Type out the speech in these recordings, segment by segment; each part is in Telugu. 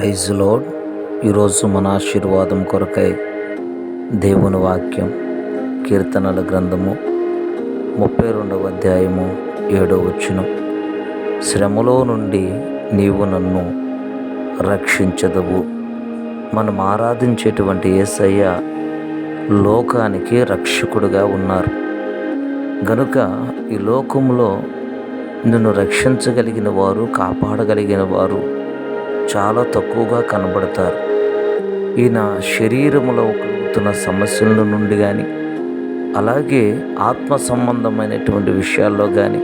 Praise lord. ఈరోజు మన ఆశీర్వాదం కొరకై దేవుని వాక్యం కీర్తనల గ్రంథము 32వ అధ్యాయము 7వ వచనం. శ్రమలో నుండి నీవు నన్ను రక్షించదవు. మనం ఆరాధించేటువంటి యేసయ్య లోకానికి రక్షకుడుగా ఉన్నారు గనుక ఈ లోకంలో నిన్ను రక్షించగలిగిన వారు, కాపాడగలిగిన వారు చాలా తక్కువగా కనబడతారు. ఈయన శరీరములో కలుగుతున్న సమస్యల నుండి కానీ, అలాగే ఆత్మ సంబంధమైనటువంటి విషయాల్లో కానీ,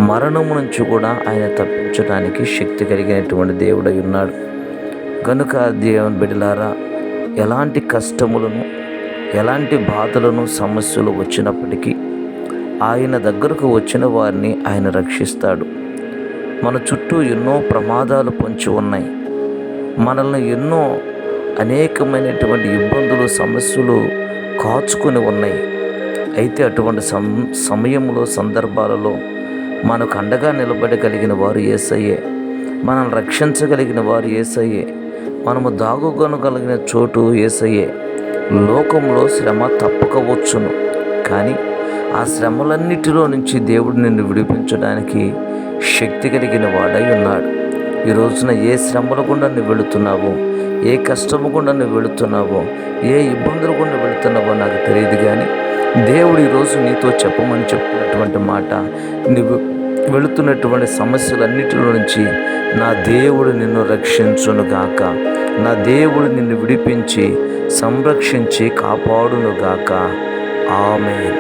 మరణము నుంచి కూడా ఆయన తప్పించడానికి శక్తి కలిగినటువంటి దేవుడై ఉన్నాడు. కనుక దేవుని బిడ్డలారా, ఎలాంటి కష్టములను, ఎలాంటి బాధలను, సమస్యలు వచ్చినప్పటికీ ఆయన దగ్గరకు వచ్చిన వారిని ఆయన రక్షిస్తాడు. మన చుట్టూ ఎన్నో ప్రమాదాలు పొంచి ఉన్నాయి. మనల్ని ఎన్నో అనేకమైనటువంటి ఇబ్బందులు, సమస్యలు కాచుకొని ఉన్నాయి. అయితే అటువంటి సమయంలో, సందర్భాలలో మనకు అండగా నిలబడగలిగిన వారు యేసయ్యే. మనల్ని రక్షించగలిగిన వారు యేసయ్యే. మనము దాగుకొనగలిగిన చోటు యేసయ్యే. లోకంలో శ్రమ తప్పకవచ్చును, కానీ ఆ శ్రమలన్నిటిలో నుంచి దేవుడు నిన్ను విడిపించడానికి శక్తి కలిగిన వాడై ఉన్నాడు. ఈ రోజున ఏ శ్రమల గుండా నువ్వు వెళుతున్నావో, ఏ కష్టము గుండా నువ్వు వెళుతున్నావో, ఏ ఇబ్బందులు గుండా వెళుతున్నావో నాకు తెలియదు, కానీ దేవుడు ఈరోజు నీతో చెప్పమని చెప్పినటువంటి మాట, నువ్వు వెళుతున్నటువంటి సమస్యలన్నిటిలో నుంచి నా దేవుడు నిన్ను రక్షించునుగాక, నా దేవుడు నిన్ను విడిపించి సంరక్షించి కాపాడునుగాక. ఆమేన్.